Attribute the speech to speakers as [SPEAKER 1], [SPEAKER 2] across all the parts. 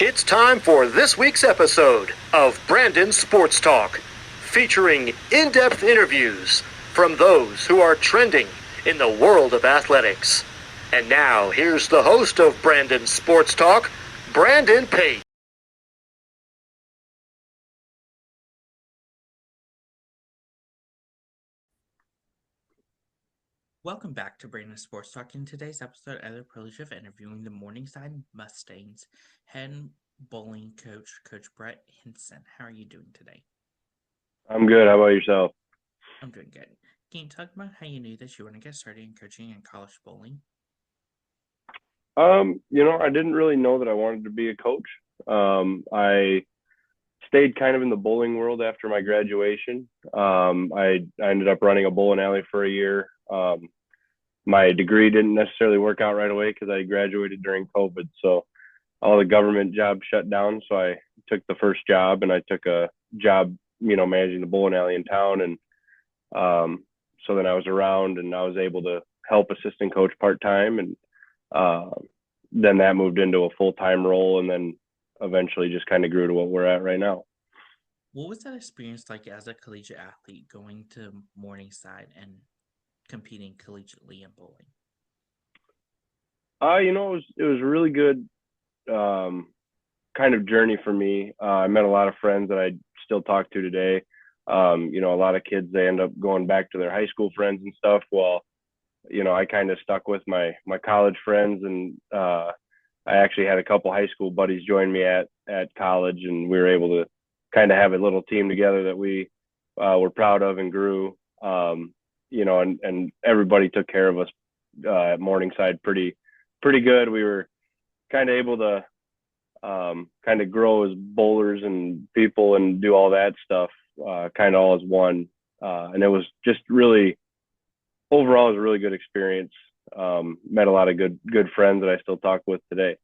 [SPEAKER 1] It's time for this week's episode of Brandon Sports Talk, featuring in-depth interviews from those who are trending in the world of athletics. And now, here's the host of Brandon Sports Talk, Brandon Pate.
[SPEAKER 2] Welcome back to Brandon Sports Talk. In today's episode, I had the privilege of interviewing the Morningside Mustangs head bowling coach, Coach Brett Hansen. How are you doing today?
[SPEAKER 3] I'm good. How about yourself?
[SPEAKER 2] I'm doing good. Can you talk about how you knew that you want to get started in coaching in college bowling?
[SPEAKER 3] I didn't really know that I wanted to be a coach. I stayed kind of in the bowling world after my graduation. I ended up running a bowling alley for a year. My degree didn't necessarily work out right away because I graduated during COVID. So all the government jobs shut down. So I took the first job and I took a job, managing the bowling alley in town. And so then I was around and I was able to help assistant coach part-time. And then that moved into a full-time role and then eventually just kind of grew to what we're at right now.
[SPEAKER 2] What was that experience like as a collegiate athlete going to Morningside and competing collegiately in bowling?
[SPEAKER 3] It was a really good kind of journey for me. I met a lot of friends that I still talk to today. A lot of kids, they end up going back to their high school friends and stuff. Well, I kind of stuck with my college friends, and I actually had a couple high school buddies join me at college, and we were able to kind of have a little team together that we were proud of and grew. And everybody took care of us at Morningside pretty good. We were kind of able to kind of grow as bowlers and people and do all that stuff kind of all as one. And it was just really, overall, it was a really good experience. Met a lot of good friends that I still talk with today.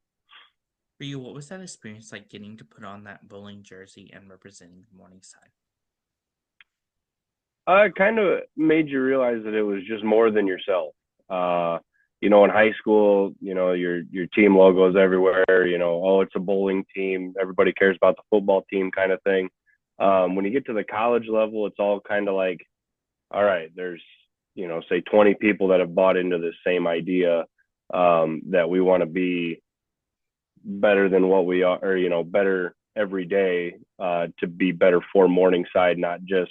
[SPEAKER 2] For you, what was that experience like getting to put on that bowling jersey and representing Morningside?
[SPEAKER 3] It kind of made you realize that it was just more than yourself. In high school, your team logos everywhere. Oh, it's a bowling team. Everybody cares about the football team, kind of thing. When you get to the college level, it's all kind of like, all right, there's say 20 people that have bought into this same idea that we want to be better than what we are, or better every day to be better for Morningside, not just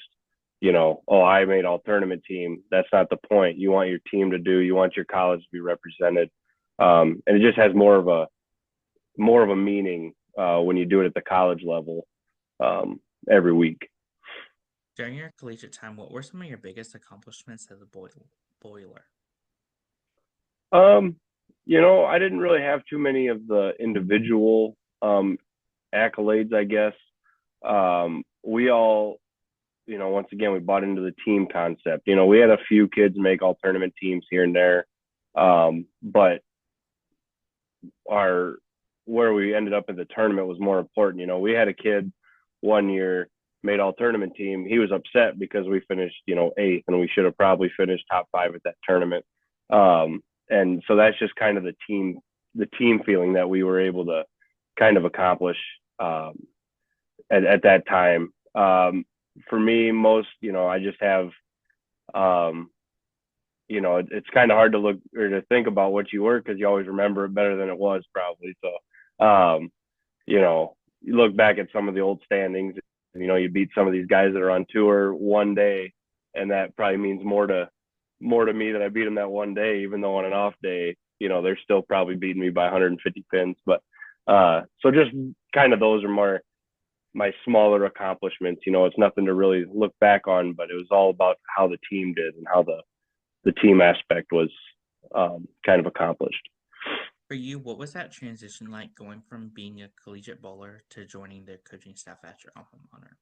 [SPEAKER 3] oh, I made all tournament team. That's not the point. You want your team to do. You want your college to be represented, and it just has more of a meaning when you do it at the college level every week.
[SPEAKER 2] During your collegiate time, what were some of your biggest accomplishments as a boiler?
[SPEAKER 3] I didn't really have too many of the individual accolades, I guess. We all, once again, we bought into the team concept. We had a few kids make all tournament teams here and there, but where we ended up in the tournament was more important. We had a kid one year made all tournament team. He was upset because we finished, eighth, and we should have probably finished top 5 at that tournament. And so that's just kind of the team feeling that we were able to kind of accomplish at that time. For me, most, I just have, it's kind of hard to look or to think about what you were because you always remember it better than it was probably. So, you look back at some of the old standings, and, you beat some of these guys that are on tour one day, and that probably means more to me that I beat them that one day, even though on an off day, they're still probably beating me by 150 pins. But so just kind of those are more my smaller accomplishments. It's nothing to really look back on, but it was all about how the team did and how the team aspect was kind of accomplished.
[SPEAKER 2] For you, what was that transition like going from being a collegiate bowler to joining the coaching staff at your alma mater?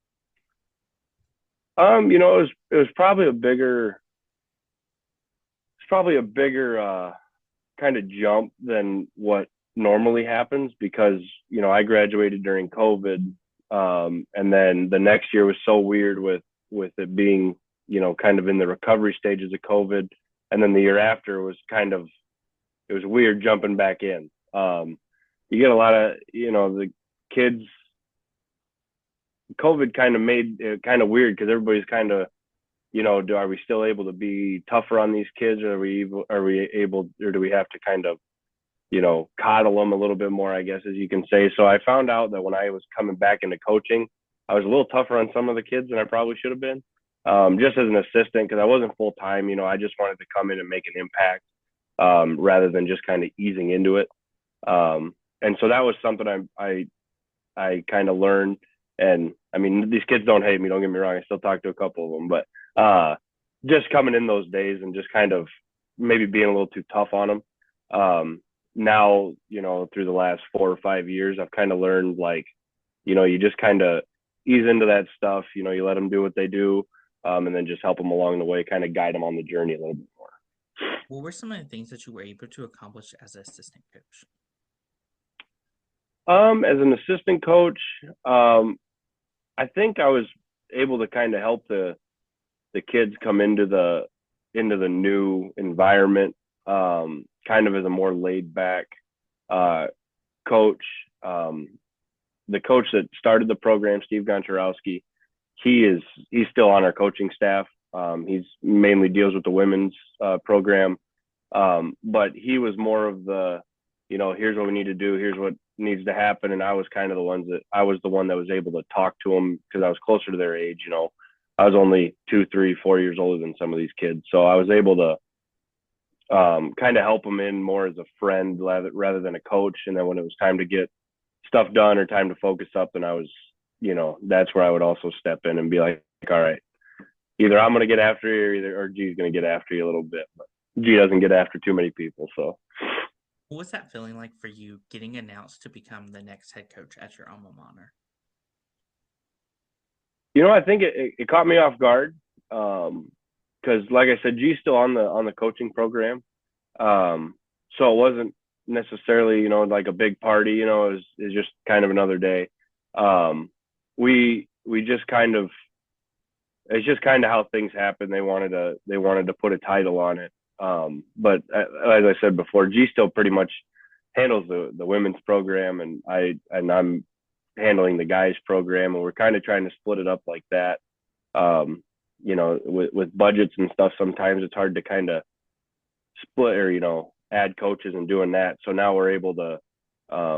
[SPEAKER 3] It was probably a bigger kind of jump than what normally happens because I graduated during COVID, and then the next year was so weird with it being kind of in the recovery stages of COVID, and then the year after was it was weird jumping back in. You get a lot of kids, COVID kind of made it kind of weird because everybody's kind of, are we still able to be tougher on these kids, or are we able, or do we have to kind of, coddle them a little bit more, I guess, as you can say. So I found out that when I was coming back into coaching, I was a little tougher on some of the kids than I probably should have been, just as an assistant, because I wasn't full time. I just wanted to come in and make an impact, rather than just kind of easing into it. And so that was something I kind of learned. And I mean, these kids don't hate me, don't get me wrong. I still talk to a couple of them, but just coming in those days and just kind of maybe being a little too tough on them. Now, through the last 4 or 5 years, I've kind of learned, like, you just kind of ease into that stuff. You let them do what they do, and then just help them along the way, kind of guide them on the journey a little bit more.
[SPEAKER 2] What were some of the things that you were able to accomplish as an assistant coach?
[SPEAKER 3] As an assistant coach, I think I was able to kind of help the kids come into the new environment, kind of as a more laid back coach. The coach that started the program, Steve Gonczarowski, he's still on our coaching staff. He's mainly deals with the women's program, but he was more of the, here's what we need to do, here's what needs to happen, and I was kind of the one that was able to talk to them because I was closer to their age. I was only 2, 3, 4 years older than some of these kids, so I was able to kind of help them in more as a friend rather than a coach. And then when it was time to get stuff done or time to focus up, then I was, that's where I would also step in and be like, all right, either I'm going to get after you or G's going to get after you a little bit, but G doesn't get after too many people. So
[SPEAKER 2] what was that feeling like for you getting announced to become the next head coach at your alma mater?
[SPEAKER 3] I think it caught me off guard. Because like I said, G's still on the coaching program. So it wasn't necessarily, like a big party, it was just kind of another day. We just kind of, it's just kind of how things happen. They wanted to put a title on it. But as I said before, G still pretty much handles the women's program, and I'm handling the guys program, and we're kind of trying to split it up like that. With budgets and stuff, sometimes it's hard to kind of split or, add coaches and doing that. So now we're able to, buy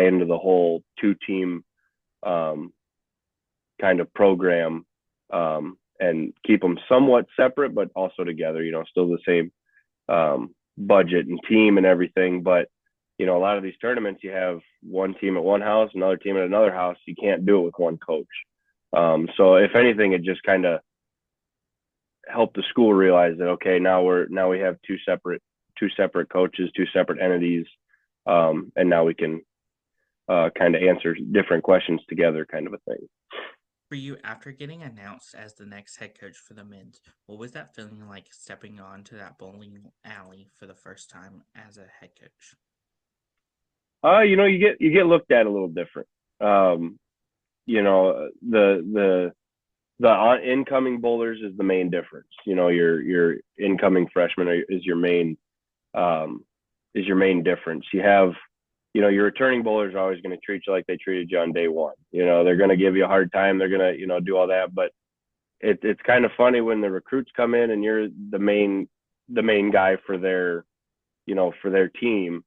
[SPEAKER 3] into the whole 2-team kind of program, and keep them somewhat separate, but also together, still the same budget and team and everything. But, a lot of these tournaments, you have one team at one house, another team at another house. You can't do it with one coach. So if anything, it just kind of helped the school realize that, okay, now we have two separate coaches, 2 separate entities. And now we can kind of answer different questions together, kind of a thing.
[SPEAKER 2] For you, after getting announced as the next head coach for the men's, what was that feeling like stepping onto that bowling alley for the first time as a head coach?
[SPEAKER 3] You get looked at a little different. The incoming bowlers is the main difference. Your incoming freshman is your main difference. You have, your returning bowlers are always going to treat you like they treated you on day one. They're going to give you a hard time. They're going to, do all that. But it's kind of funny when the recruits come in and you're the main guy for their team.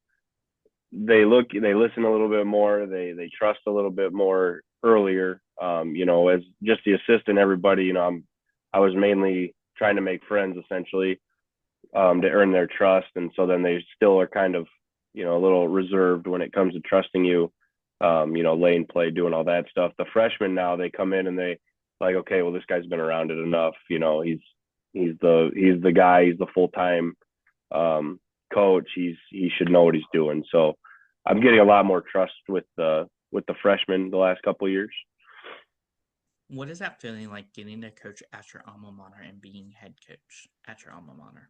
[SPEAKER 3] They listen a little bit more. They trust a little bit more earlier. As just the assistant, everybody, I was mainly trying to make friends essentially, to earn their trust. And so then they still are kind of, a little reserved when it comes to trusting you, lane play, doing all that stuff. The freshmen now, they come in and they like, okay, well, this guy's been around it enough. He's the guy, he's the full-time, coach. He should know what he's doing. So I'm getting a lot more trust with the freshmen the last couple of years.
[SPEAKER 2] What is that feeling like getting to coach at your alma mater and being head coach at your alma mater?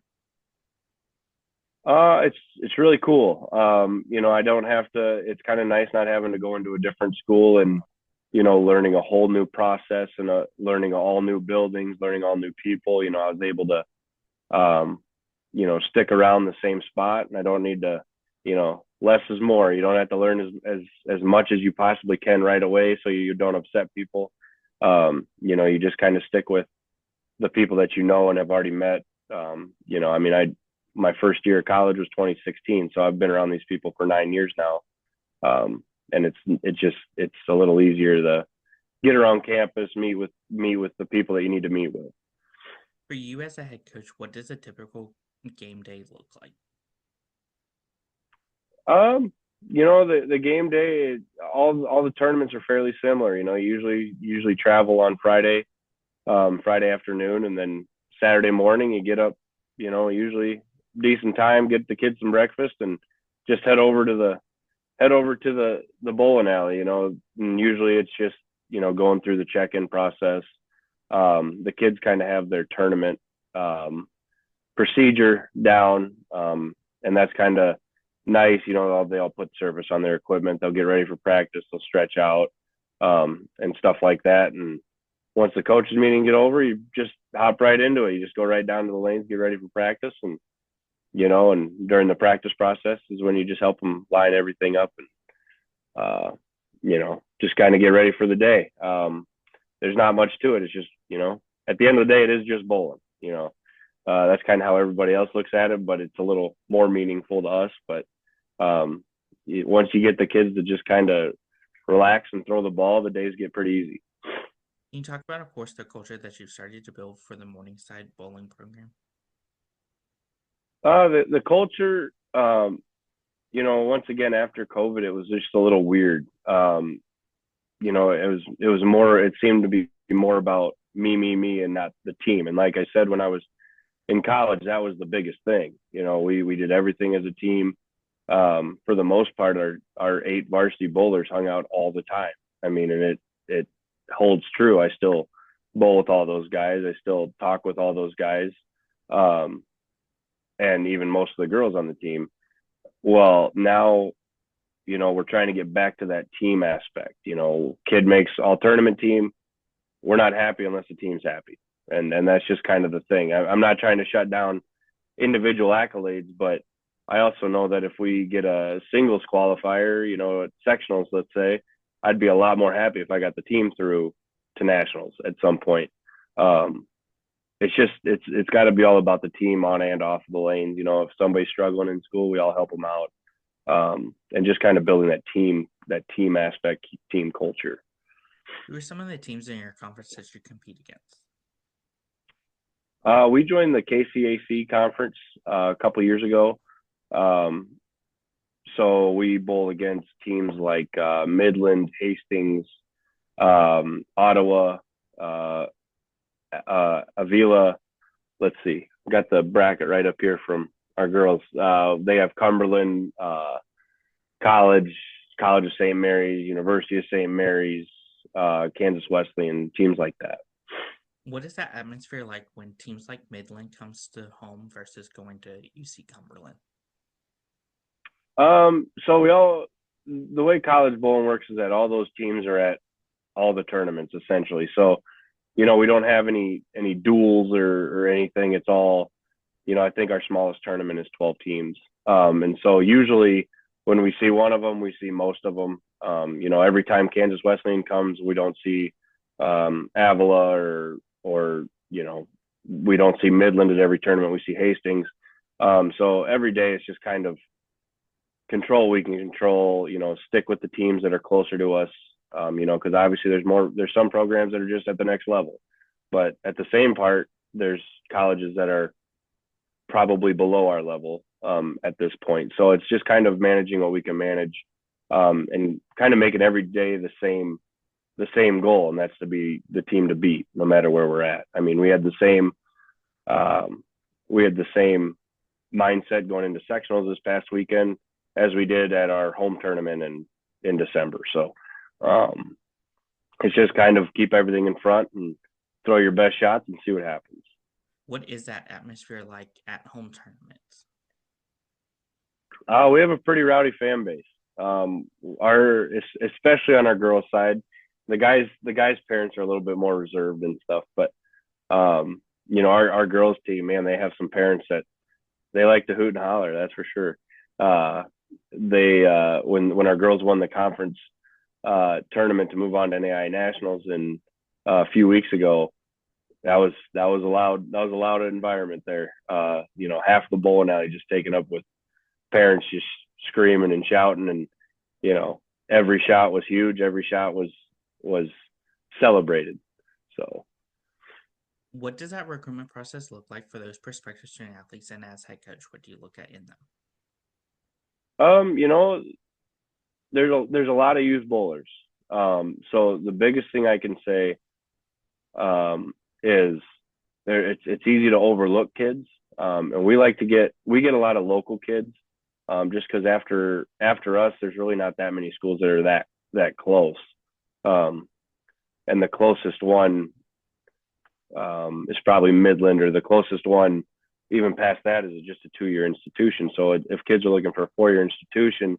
[SPEAKER 3] It's really cool. I don't have to, it's kind of nice not having to go into a different school and, learning a whole new process and learning all new buildings, learning all new people. I was able to, stick around the same spot, and I don't need to, less is more. You don't have to learn as much as you possibly can right away, so you don't upset people. You just kind of stick with the people that you know and have already met. My first year of college was 2016, so I've been around these people for 9 years now. And it's a little easier to get around campus, meet with the people that you need to meet with.
[SPEAKER 2] For you as a head coach, what does a typical game day look like?
[SPEAKER 3] The game day, all the tournaments are fairly similar. Usually travel on Friday afternoon, and then Saturday morning you get up, usually decent time, get the kids some breakfast, and just head over to the bowling alley. And usually it's just going through the check-in process. The kids kind of have their tournament procedure down, and that's kind of nice. They all put service on their equipment. They'll get ready for practice. They'll stretch out and stuff like that. And once the coaches meeting get over, you just hop right into it. You just go right down to the lanes, get ready for practice, and during the practice process is when you just help them line everything up and just kind of get ready for the day. There's not much to it. It's just at the end of the day, it is just bowling. That's kind of how everybody else looks at it, but it's a little more meaningful to us. But once you get the kids to just kind of relax and throw the ball, the days get pretty easy.
[SPEAKER 2] Can you talk about, of course, the culture that you've started to build for the Morningside bowling program?
[SPEAKER 3] The culture, once again, after COVID, it was just a little weird. It seemed to be more about me, and not the team. And like I said, when I was in college, that was the biggest thing. We did everything as a team. For the most part, our 8 varsity bowlers hung out all the time. And it holds true. I still bowl with all those guys. I still talk with all those guys. And even most of the girls on the team. Well, now, we're trying to get back to that team aspect. Kid makes all tournament team. We're not happy unless the team's happy. And that's just kind of the thing. I'm not trying to shut down individual accolades, but I also know that if we get a singles qualifier, at sectionals, let's say, I'd be a lot more happy if I got the team through to nationals at some point. It's got to be all about the team on and off the lanes. If somebody's struggling in school, we all help them out. And just kind of building that team aspect, team culture.
[SPEAKER 2] Who are some of the teams in your conference that you compete against?
[SPEAKER 3] We joined the KCAC conference a couple years ago. So we bowl against teams like Midland, Hastings, Ottawa, Avila. Let's see. Got the bracket right up here from our girls. They have Cumberland, College of St. Mary's, University of St. Mary's, Kansas Wesleyan, teams like that.
[SPEAKER 2] What is that atmosphere like when teams like Midland comes to home versus going to UC Cumberland?
[SPEAKER 3] So the way college bowling works is that all those teams are at all the tournaments essentially. So, we don't have any duels or anything. It's all, I think our smallest tournament is 12 teams. And so usually when we see one of them, we see most of them. Every time Kansas Wesleyan comes, we don't see Avila or we don't see Midland at every tournament. We see Hastings. So every day it's just kind of control. We can control, stick with the teams that are closer to us. Because obviously there's some programs that are just at the next level, but at the same part, there's colleges that are probably below our level at this point. So it's just kind of managing what we can manage, and kind of making every day the same goal, and that's to be the team to beat no matter where we're at. We had the same mindset going into sectionals this past weekend as we did at our home tournament in December. So it's just kind of keep everything in front and throw your best shots and see what happens.
[SPEAKER 2] What is that atmosphere like at home tournaments?
[SPEAKER 3] We have a pretty rowdy fan base. Especially on our girls' side, the guys' parents are a little bit more reserved and stuff. But our girls' team, man, they have some parents that they like to hoot and holler. That's for sure. they when our girls won the conference tournament to move on to NAI nationals and a few weeks ago, that was a loud environment there. Half the bowling alley just taken up with parents just screaming and shouting, and every shot was huge. Every shot was celebrated. So,
[SPEAKER 2] What does that recruitment process look like for those prospective student athletes? And as head coach, what do you look at in them?
[SPEAKER 3] um, you know, there's a lot of youth bowlers. So the biggest thing I can say is it's easy to overlook kids, and we get a lot of local kids, just because after us, there's really not that many schools that are that close, um, and the closest one is probably Midland, or the closest one even past that is just a 2-year institution. So if kids are looking for a 4-year institution,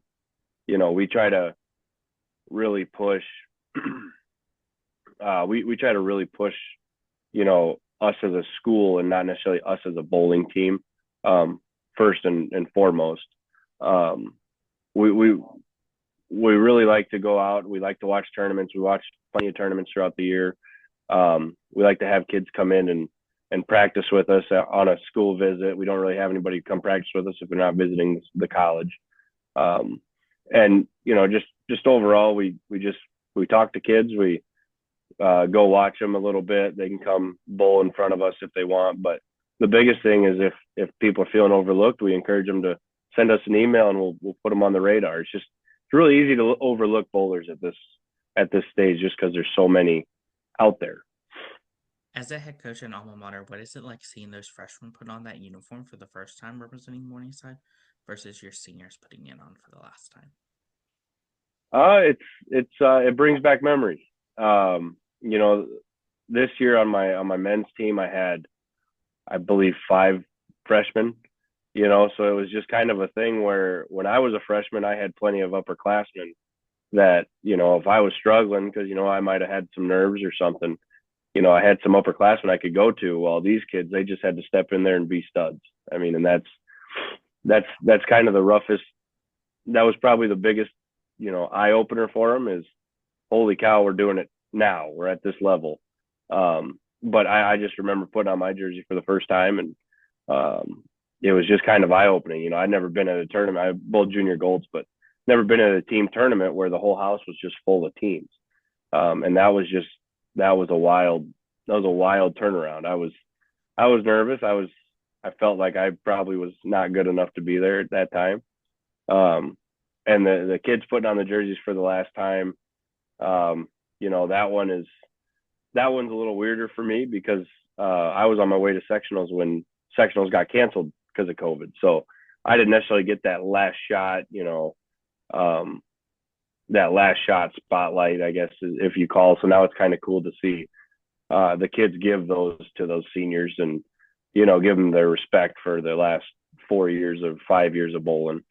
[SPEAKER 3] we try to really push. We try to really push, us as a school and not necessarily us as a bowling team, first and foremost. Um, we we we really like to go out. We like to watch tournaments. We watch plenty of tournaments throughout the year. We like to have kids come in and practice with us on a school visit. We don't really have anybody come practice with us if they're not visiting the college. Um, and just overall, we talk to kids. We go watch them a little bit. They can come bowl in front of us if they want. But the biggest thing is if people are feeling overlooked, we encourage them to send us an email and we'll put them on the radar. It's really easy to overlook bowlers at this stage just because there's so many out there.
[SPEAKER 2] As a head coach in alma mater, what is it like seeing those freshmen put on that uniform for the first time representing Morningside versus your seniors putting it on for the last time?
[SPEAKER 3] It brings back memories. This year on my men's team, I had, I believe, 5 freshmen. So it was just kind of a thing where when I was a freshman, I had plenty of upperclassmen that, if I was struggling because, I might have had some nerves or something, I had some upperclassmen I could go to. While these kids, they just had to step in there and be studs. I mean, and that's kind of the roughest. That was probably the biggest, eye opener for them is, holy cow, we're doing it now. We're at this level. But I just remember putting on my jersey for the first time, and it was just kind of eye opening. I'd never been at a tournament. I bowled junior golds, but never been at a team tournament where the whole house was just full of teams. And that was a wild turnaround. I was nervous. I felt like I probably was not good enough to be there at that time. And the kids putting on the jerseys for the last time, that one's a little weirder for me because I was on my way to sectionals when sectionals got canceled because of COVID. So I didn't necessarily get that last shot, that last shot spotlight, I guess, if you call. So now it's kind of cool to see the kids give those to those seniors and, give them their respect for their last 5 years of bowling,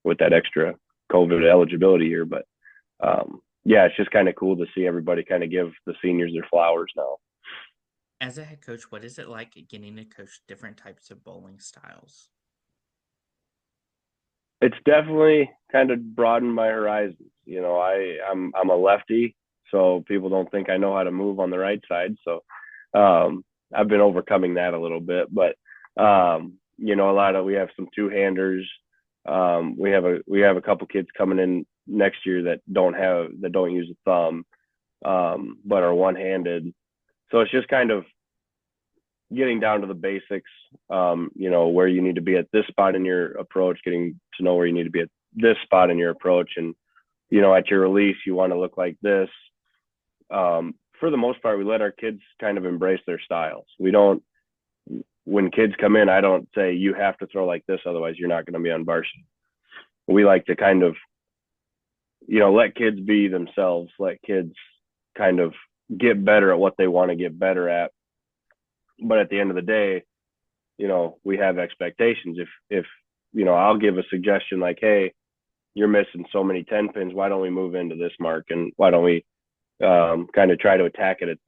[SPEAKER 3] with that extra COVID eligibility year. But yeah, it's just kind of cool to see everybody kind of give the seniors their flowers now.
[SPEAKER 2] As a head coach, what is it like getting to coach different types of bowling styles?
[SPEAKER 3] It's definitely kind of broadened my horizons. I'm a lefty, so people don't think I know how to move on the right side. So I've been overcoming that a little bit, but we have some two-handers. We have a couple kids coming in next year that don't use a thumb, but are one-handed. So it's just kind of getting down to the basics, where you need to be at this spot in your approach, getting to know where you need to be at this spot in your approach. And, at your release, you want to look like this. For the most part, we let our kids kind of embrace their styles. When kids come in, I don't say you have to throw like this, otherwise you're not going to be on varsity. We like to kind of, let kids be themselves, let kids kind of get better at what they want to get better at. But at the end of the day, we have expectations. If I'll give a suggestion like, hey, you're missing so many 10 pins. Why don't we move into this mark? And why don't we kind of try to attack it at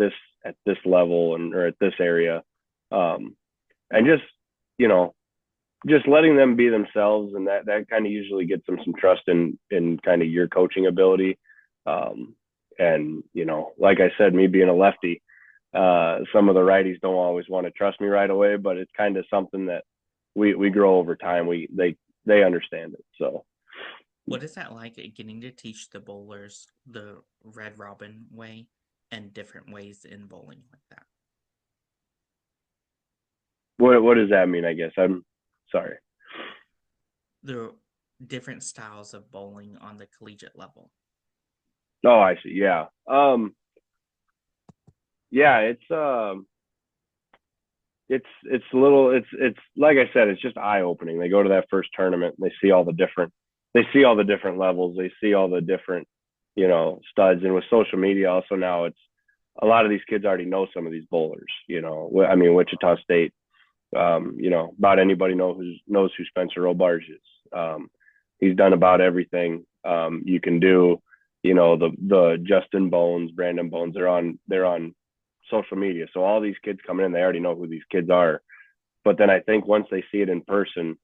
[SPEAKER 3] this level or at this area? And just, just letting them be themselves, and that kind of usually gets them some trust in kind of your coaching ability. And like I said, me being a lefty, some of the righties don't always want to trust me right away, but it's kind of something that we grow over time. They understand it. So
[SPEAKER 2] What is that like getting to teach the bowlers the Red Robin way and different ways in bowling like that?
[SPEAKER 3] what does that mean? I guess I'm sorry.
[SPEAKER 2] The different styles of bowling on the collegiate level.
[SPEAKER 3] Oh, I see. Yeah. Yeah, it's a little it's like I said, it's just eye opening. They go to that first tournament and they see all the different levels, they see all the different, studs. And with social media also now, it's a lot of these kids already know some of these bowlers. I mean, Wichita State, about anybody knows who Spencer Robarge is. He's done about everything you can do. The Justin Bones, Brandon Bones, they're on social media. So all these kids coming in, they already know who these kids are. But then I think once they see it in person,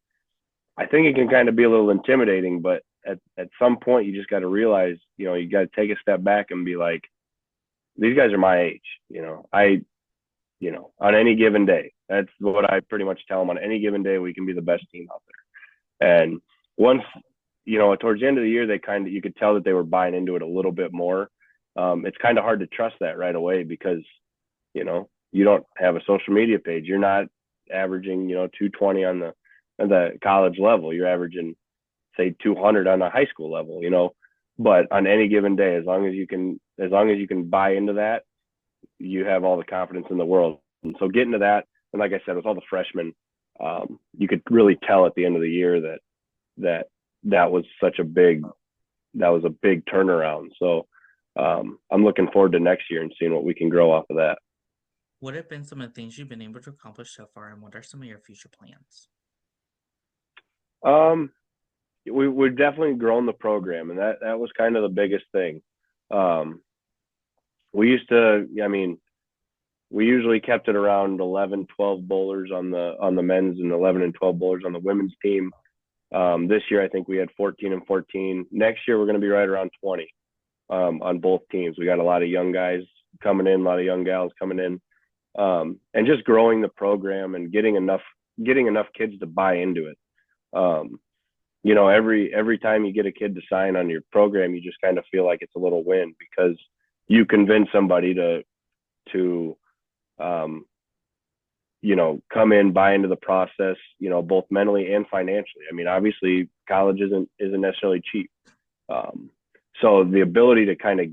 [SPEAKER 3] I think it can kind of be a little intimidating. But at some point, you just got to realize, you got to take a step back and be like, these guys are my age. On any given day, that's what I pretty much tell them. On any given day, we can be the best team out there. And once, towards the end of the year, you could tell that they were buying into it a little bit more. It's kind of hard to trust that right away because you don't have a social media page. You're not averaging 220 on the college level. You're averaging, say, 200 on the high school level. But on any given day, as long as you can buy into that, you have all the confidence in the world. And so getting to that, and like I said, with all the freshmen, you could really tell at the end of the year that was a big turnaround. So I'm looking forward to next year and seeing what we can grow off of that.
[SPEAKER 2] What have been some of the things you've been able to accomplish so far, and what are some of your future plans?
[SPEAKER 3] We've definitely grown the program, and that was kind of the biggest thing. We usually kept it around 11, 12 bowlers on the men's and 11 and 12 bowlers on the women's team. This year, I think we had 14 and 14. Next year, we're going to be right around 20 on both teams. We got a lot of young guys coming in, a lot of young gals coming in. And just growing the program and getting enough kids to buy into it. Every time you get a kid to sign on your program, you just kind of feel like it's a little win because you convince somebody to come in, buy into the process, both mentally and financially. I mean, obviously college isn't necessarily cheap. So the ability to kind of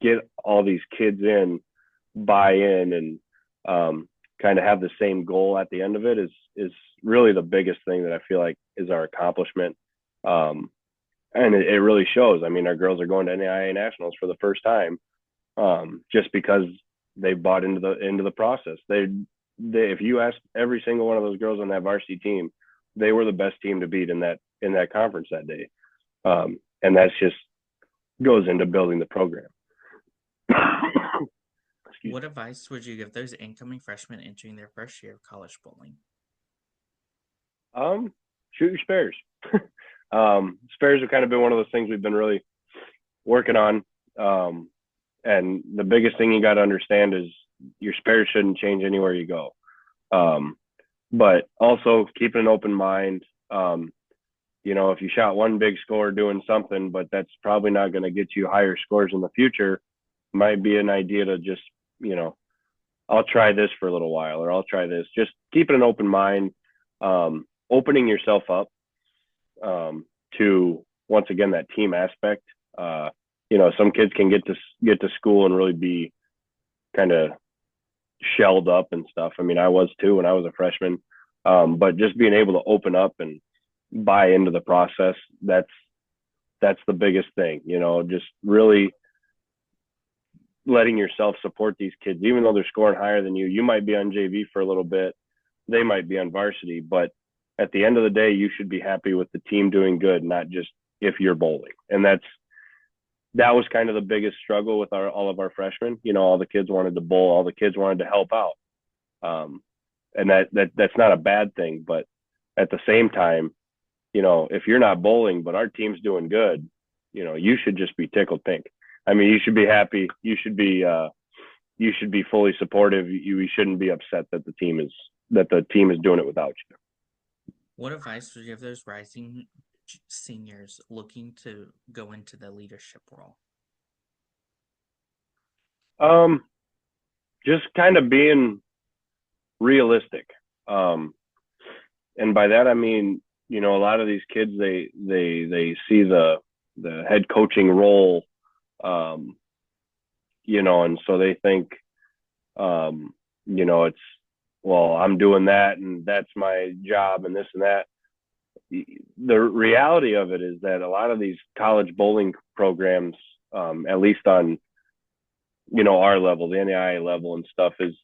[SPEAKER 3] get all these kids in, buy in, and kind of have the same goal at the end of it is really the biggest thing that I feel like is our accomplishment. And it really shows. I mean, our girls are going to NAIA nationals for the first time, just because they bought into the process. They if you ask every single one of those girls on that varsity team, they were the best team to beat in that conference that day. And that's just goes into building the program.
[SPEAKER 2] What advice would you give those incoming freshmen entering their first year of college bowling?
[SPEAKER 3] Shoot your spares. Spares have kind of been one of those things we've been really working on. And the biggest thing you got to understand is your spares shouldn't change anywhere you go. But also keeping an open mind. If you shot one big score doing something, but that's probably not going to get you higher scores in the future, might be an idea to just, I'll try this for a little while, or I'll try this. Just keeping an open mind, opening yourself up to, once again, that team aspect. Some kids can get to school and really be kind of shelled up and stuff. I mean, I was too when I was a freshman. But just being able to open up and buy into the process, that's the biggest thing. Just really letting yourself support these kids, even though they're scoring higher than you. You might be on JV for a little bit, they might be on varsity, but at the end of the day, you should be happy with the team doing good, not just if you're bowling. And that was kind of the biggest struggle with all of our freshmen. All the kids wanted to bowl, all the kids wanted to help out. And that's not a bad thing, but at the same time, if you're not bowling, but our team's doing good, you should just be tickled pink. I mean, you should be happy. You should be fully supportive. You shouldn't be upset that the team is doing it without you.
[SPEAKER 2] What advice would you give those rising seniors looking to go into the leadership role?
[SPEAKER 3] Just kind of being realistic. And by that I mean, a lot of these kids they see the head coaching role, and so they think, it's, well, I'm doing that and that's my job and this and that. The reality of it is that a lot of these college bowling programs, at least on, our level, the NAIA level and stuff, is,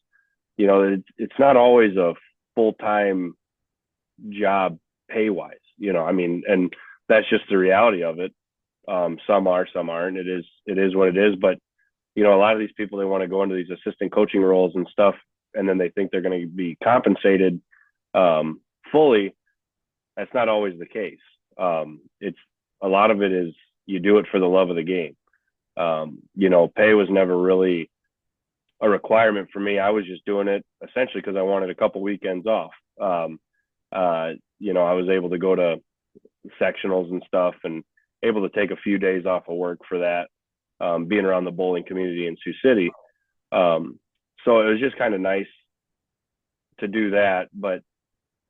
[SPEAKER 3] it's not always a full-time job pay wise, I mean, and that's just the reality of it. Some are, some aren't. It is what it is. But, a lot of these people, they want to go into these assistant coaching roles and stuff, and then they think they're going to be compensated fully. That's not always the case. It's a lot of it is you do it for the love of the game. Pay was never really a requirement for me. I was just doing it essentially because I wanted a couple weekends off. I was able to go to sectionals and stuff and able to take a few days off of work for that, being around the bowling community in Sioux City. So it was just kind of nice to do that. But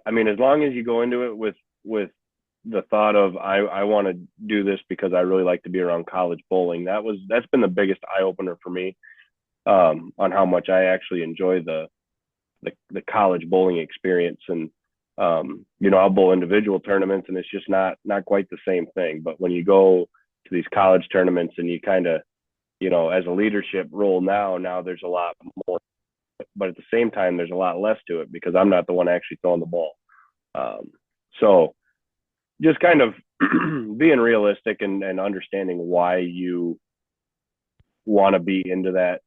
[SPEAKER 3] I mean, as long as you go into it with the thought of, I want to do this because I really like to be around college bowling, that's been the biggest eye opener for me, on how much I actually enjoy the college bowling experience. And I'll bowl individual tournaments and it's just not quite the same thing. But when you go to these college tournaments and you kind of, as a leadership role now there's a lot more, but at the same time, there's a lot less to it because I'm not the one actually throwing the ball. So just kind of being realistic and understanding why you want to be into that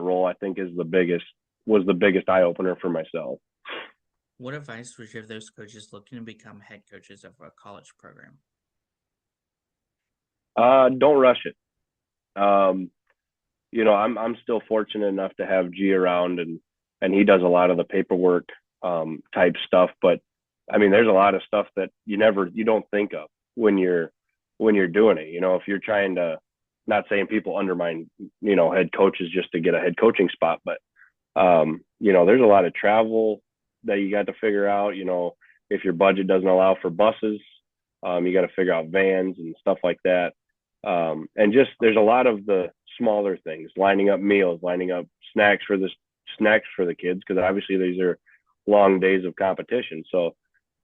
[SPEAKER 3] role, I think was the biggest eye opener for myself.
[SPEAKER 2] What advice would you give those coaches looking to become head coaches of a college program?
[SPEAKER 3] Don't rush it. I'm still fortunate enough to have G around, and he does a lot of the paperwork type stuff. But I mean, there's a lot of stuff that you don't think of when you're doing it. If you're trying to, not saying people undermine, head coaches just to get a head coaching spot, but there's a lot of travel that you got to figure out. If your budget doesn't allow for buses, you got to figure out vans and stuff like that. And just there's a lot of the smaller things, lining up meals, lining up snacks for the kids, because obviously these are long days of competition. So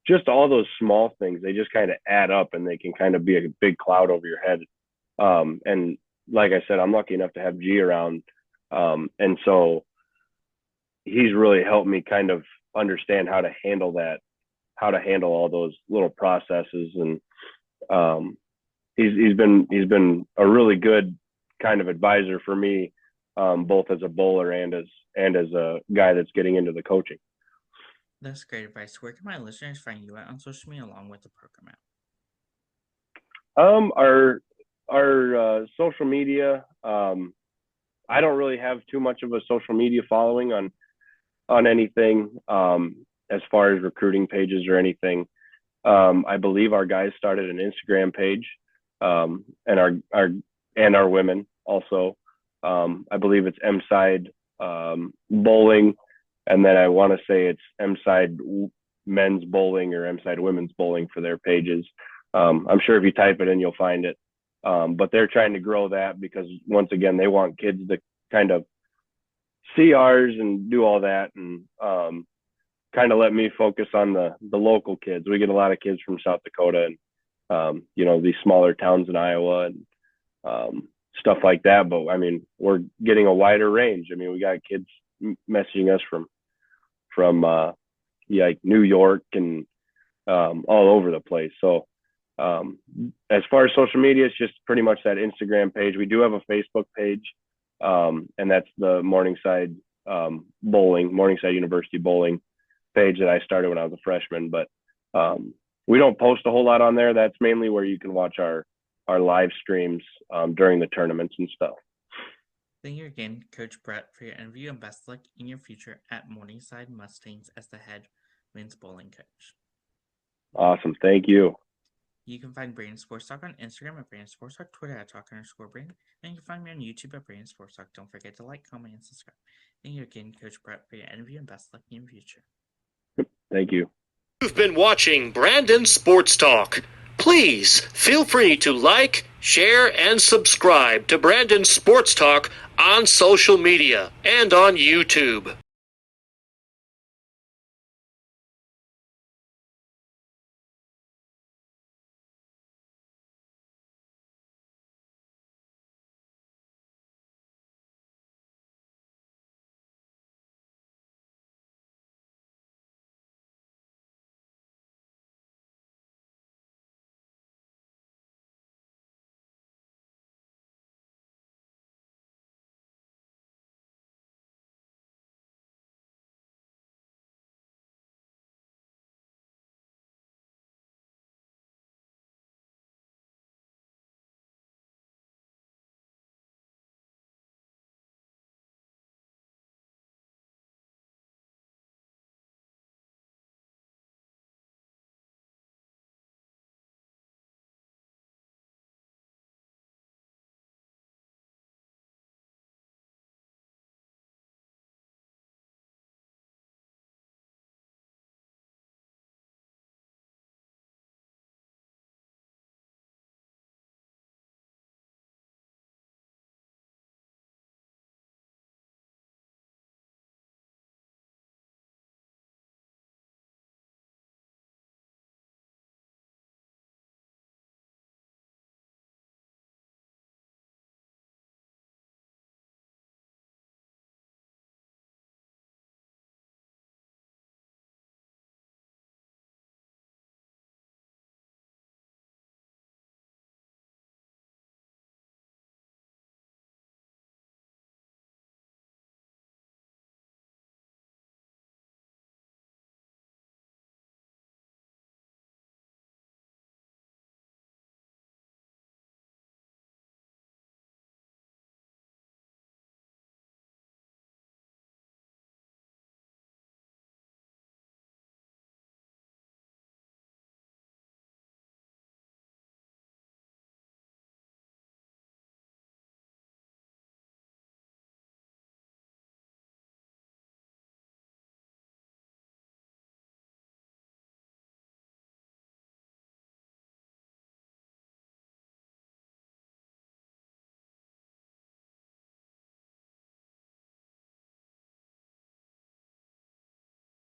[SPEAKER 3] just all those small things, they just kind of add up and they can kind of be a big cloud over your head. And like I said, I'm lucky enough to have G around. And so he's really helped me kind of understand how to handle all those little processes. And he's been a really good kind of advisor for me, both as a bowler and as a guy that's getting into the coaching.
[SPEAKER 2] That's great advice. Where can my listeners find you at on social media along with the program
[SPEAKER 3] at? Our social media, I don't really have too much of a social media following on anything, as far as recruiting pages or anything. I believe our guys started an Instagram page, and our women also. I believe it's M-Side Bowling, and then I want to say it's M-Side Men's Bowling or M-Side Women's Bowling for their pages. I'm sure if you type it in, you'll find it. But they're trying to grow that because, once again, they want kids to kind of see ours and do all that, and kind of let me focus on the local kids. We get a lot of kids from South Dakota and these smaller towns in Iowa and stuff like that. But I mean, we're getting a wider range. I mean, we got kids messaging us from like New York and all over the place. So as far as social media, it's just pretty much that Instagram page. We do have a Facebook page, and that's the Morningside Morningside University Bowling page that I started when I was a freshman. But We don't post a whole lot on there. That's mainly where you can watch our live streams during the tournaments and stuff.
[SPEAKER 2] Thank you again, Coach Brett, for your interview, and best luck in your future at Morningside Mustangs as the head men's bowling coach.
[SPEAKER 3] Awesome. Thank you.
[SPEAKER 2] You can find Brandon Sports Talk on Instagram at Brandon Sports Talk, Twitter at Talk_Brandon, and you can find me on YouTube at Brandon Sports Talk. Don't forget to like, comment, and subscribe. Thank you again, Coach Brett, for your interview, and best luck in your future.
[SPEAKER 3] Thank you.
[SPEAKER 1] You've been watching Brandon Sports Talk. Please feel free to like, share, and subscribe to Brandon Sports Talk on social media and on YouTube.